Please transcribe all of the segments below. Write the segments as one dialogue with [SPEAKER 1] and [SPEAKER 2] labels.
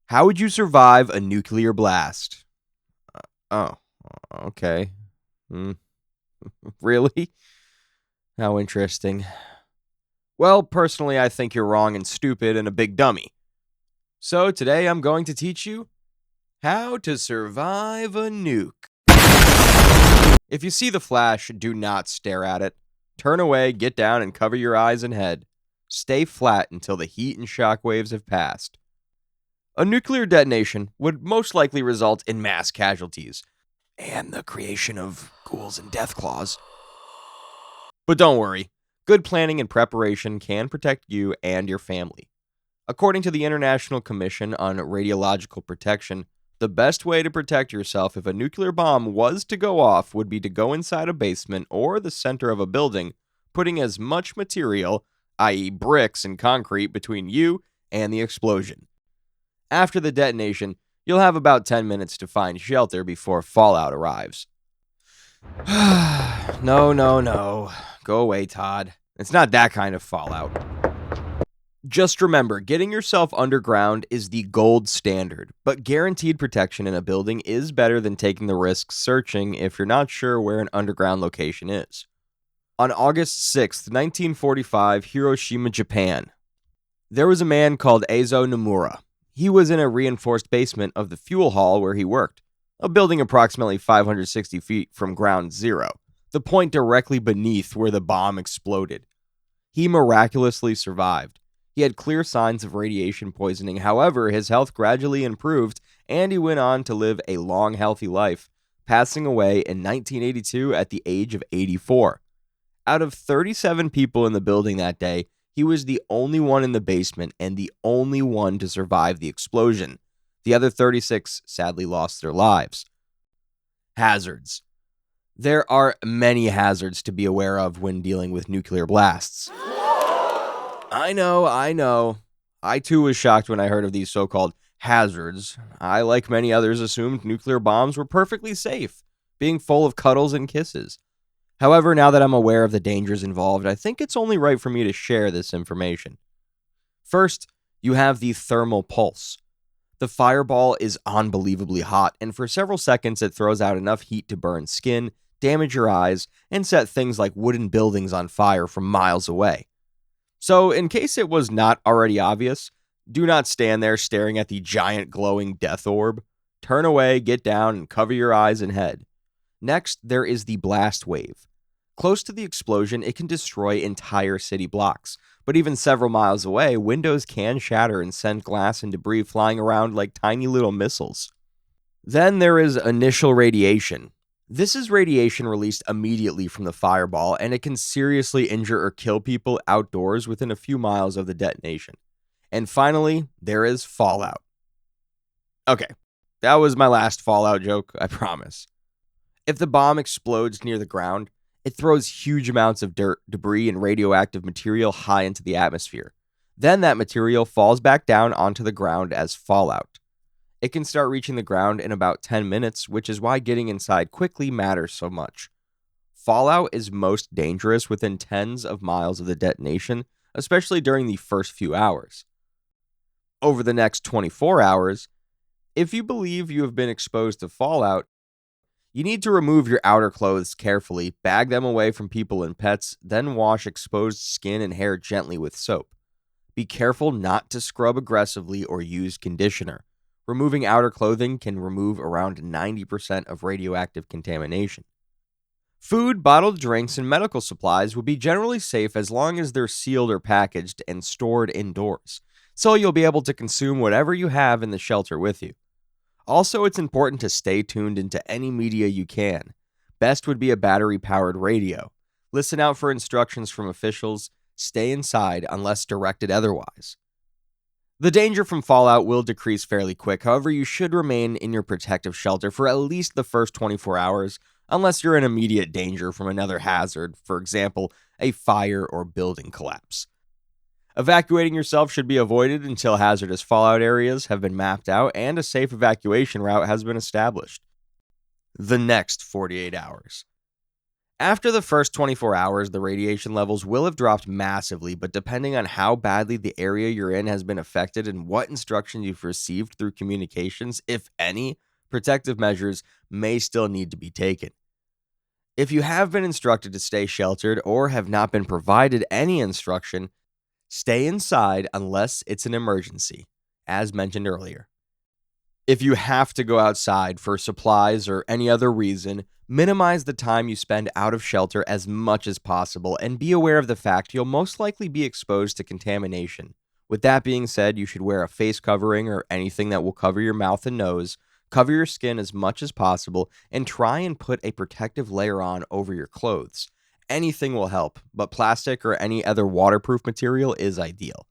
[SPEAKER 1] How would you survive a nuclear blast? Oh, okay. Hmm, really? How interesting. Well, personally, I think you're wrong and stupid and a big dummy. So today I'm going to teach you how to survive a nuke. If you see the flash, do not stare at it. Turn away, get down, and cover your eyes and head. Stay flat until the heat and shock waves have passed. A nuclear detonation would most likely result in mass casualties and the creation of ghouls and death claws. But don't worry, good planning and preparation can protect you and your family. According to the International Commission on Radiological Protection, the best way to protect yourself if a nuclear bomb was to go off would be to go inside a basement or the center of a building, putting as much material, i.e., bricks and concrete, between you and the explosion. After the detonation, you'll have about 10 minutes to find shelter before fallout arrives. No. Go away, Todd. It's not that kind of fallout. Just remember, getting yourself underground is the gold standard, but guaranteed protection in a building is better than taking the risk searching if you're not sure where an underground location is. On August 6th, 1945, Hiroshima, Japan, there was a man called Eizo Nomura. He was in a reinforced basement of the fuel hall where he worked, a building approximately 560 feet from ground zero, the point directly beneath where the bomb exploded. He miraculously survived. He had clear signs of radiation poisoning. However, his health gradually improved, and he went on to live a long, healthy life, passing away in 1982 at the age of 84. Out of 37 people in the building that day, he was the only one in the basement and the only one to survive the explosion. The other 36 sadly lost their lives. Hazards. There are many hazards to be aware of when dealing with nuclear blasts. I know. I too was shocked when I heard of these so-called hazards. I, like many others, assumed nuclear bombs were perfectly safe, being full of cuddles and kisses. However, now that I'm aware of the dangers involved, I think it's only right for me to share this information. First, you have the thermal pulse. The fireball is unbelievably hot, and for several seconds it throws out enough heat to burn skin, damage your eyes, and set things like wooden buildings on fire from miles away. So, in case it was not already obvious, do not stand there staring at the giant glowing death orb. Turn away, get down, and cover your eyes and head. Next, there is the blast wave. Close to the explosion, it can destroy entire city blocks, but even several miles away, windows can shatter and send glass and debris flying around like tiny little missiles. Then there is initial radiation. This is radiation released immediately from the fireball, and it can seriously injure or kill people outdoors within a few miles of the detonation. And finally, there is fallout. Okay, that was my last fallout joke, I promise. If the bomb explodes near the ground, it throws huge amounts of dirt, debris, and radioactive material high into the atmosphere. Then that material falls back down onto the ground as fallout. It can start reaching the ground in about 10 minutes, which is why getting inside quickly matters so much. Fallout is most dangerous within tens of miles of the detonation, especially during the first few hours. Over the next 24 hours, if you believe you have been exposed to fallout, you need to remove your outer clothes carefully, bag them away from people and pets, then wash exposed skin and hair gently with soap. Be careful not to scrub aggressively or use conditioner. Removing outer clothing can remove around 90% of radioactive contamination. Food, bottled drinks, and medical supplies will be generally safe as long as they're sealed or packaged and stored indoors, so you'll be able to consume whatever you have in the shelter with you. Also, it's important to stay tuned into any media you can. Best would be a battery-powered radio. Listen out for instructions from officials. Stay inside unless directed otherwise. The danger from fallout will decrease fairly quick, however, you should remain in your protective shelter for at least the first 24 hours, unless you're in immediate danger from another hazard, for example, a fire or building collapse. Evacuating yourself should be avoided until hazardous fallout areas have been mapped out and a safe evacuation route has been established. The next 48 hours. After the first 24 hours, the radiation levels will have dropped massively, but depending on how badly the area you're in has been affected and what instructions you've received through communications, if any, protective measures may still need to be taken. If you have been instructed to stay sheltered or have not been provided any instruction, stay inside unless it's an emergency, as mentioned earlier. If you have to go outside for supplies or any other reason, minimize the time you spend out of shelter as much as possible and be aware of the fact you'll most likely be exposed to contamination. With that being said, you should wear a face covering or anything that will cover your mouth and nose, cover your skin as much as possible, and try and put a protective layer on over your clothes. Anything will help, but plastic or any other waterproof material is ideal.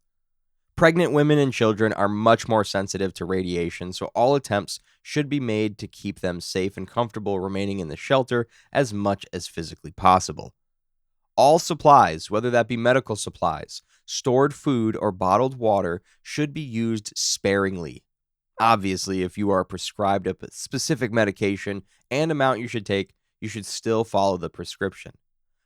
[SPEAKER 1] Pregnant women and children are much more sensitive to radiation, so all attempts should be made to keep them safe and comfortable remaining in the shelter as much as physically possible. All supplies, whether that be medical supplies, stored food, or bottled water, should be used sparingly. Obviously, if you are prescribed a specific medication and amount you should take, you should still follow the prescription.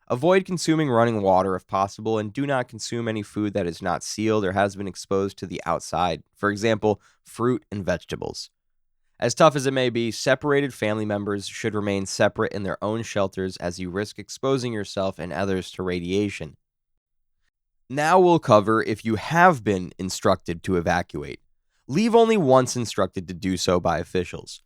[SPEAKER 1] Avoid consuming running water if possible, and do not consume any food that is not sealed or has been exposed to the outside, for example, fruit and vegetables. As tough as it may be, separated family members should remain separate in their own shelters as you risk exposing yourself and others to radiation. Now we'll cover if you have been instructed to evacuate. Leave only once instructed to do so by officials.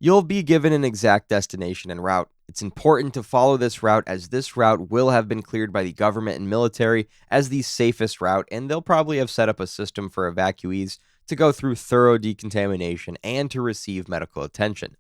[SPEAKER 1] You'll be given an exact destination and route. It's important to follow this route as this route will have been cleared by the government and military as the safest route, and they'll probably have set up a system for evacuees to go through thorough decontamination and to receive medical attention.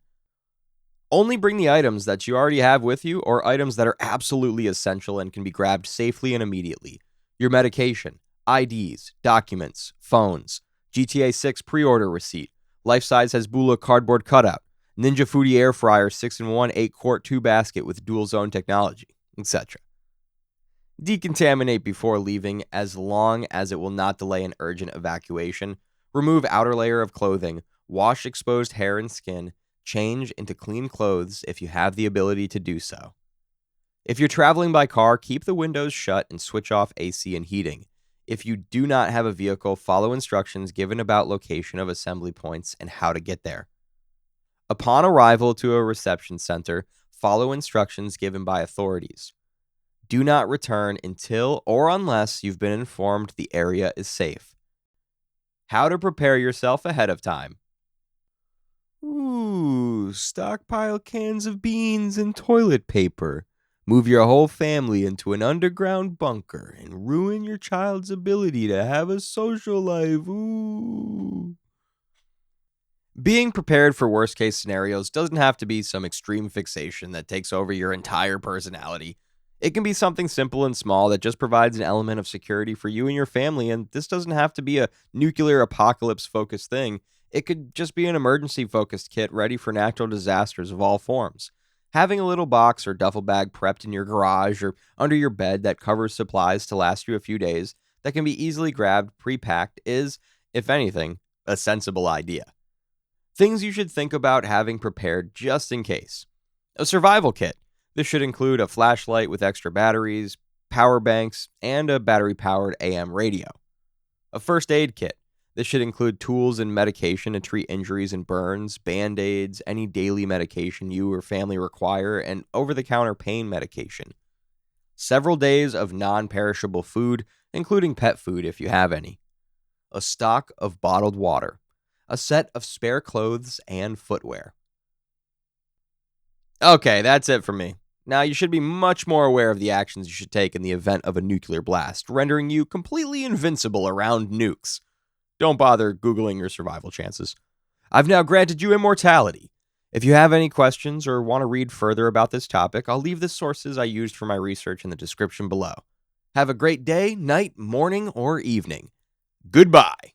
[SPEAKER 1] Only bring the items that you already have with you or items that are absolutely essential and can be grabbed safely and immediately. Your medication, IDs, documents, phones, GTA 6 pre-order receipt, life-size Hezbollah cardboard cutout, Ninja Foodie air fryer 6-in-1 8-quart 2 basket with dual zone technology, etc. Decontaminate before leaving as long as it will not delay an urgent evacuation. Remove outer layer of clothing, wash exposed hair and skin, change into clean clothes if you have the ability to do so. If you're traveling by car, keep the windows shut and switch off AC and heating. If you do not have a vehicle, follow instructions given about location of assembly points and how to get there. Upon arrival to a reception center, follow instructions given by authorities. Do not return until or unless you've been informed the area is safe. How to prepare yourself ahead of time. Ooh, stockpile cans of beans and toilet paper. Move your whole family into an underground bunker and ruin your child's ability to have a social life. Ooh. Being prepared for worst-case scenarios doesn't have to be some extreme fixation that takes over your entire personality. It can be something simple and small that just provides an element of security for you and your family, and this doesn't have to be a nuclear apocalypse-focused thing. It could just be an emergency-focused kit ready for natural disasters of all forms. Having a little box or duffel bag prepped in your garage or under your bed that covers supplies to last you a few days that can be easily grabbed, pre-packed is, if anything, a sensible idea. Things you should think about having prepared just in case. A survival kit. This should include a flashlight with extra batteries, power banks, and a battery-powered AM radio. A first aid kit. This should include tools and medication to treat injuries and burns, band-aids, any daily medication you or family require, and over-the-counter pain medication. Several days of non-perishable food, including pet food if you have any. A stock of bottled water. A set of spare clothes and footwear. Okay, that's it for me. Now, you should be much more aware of the actions you should take in the event of a nuclear blast, rendering you completely invincible around nukes. Don't bother Googling your survival chances. I've now granted you immortality. If you have any questions or want to read further about this topic, I'll leave the sources I used for my research in the description below. Have a great day, night, morning, or evening. Goodbye.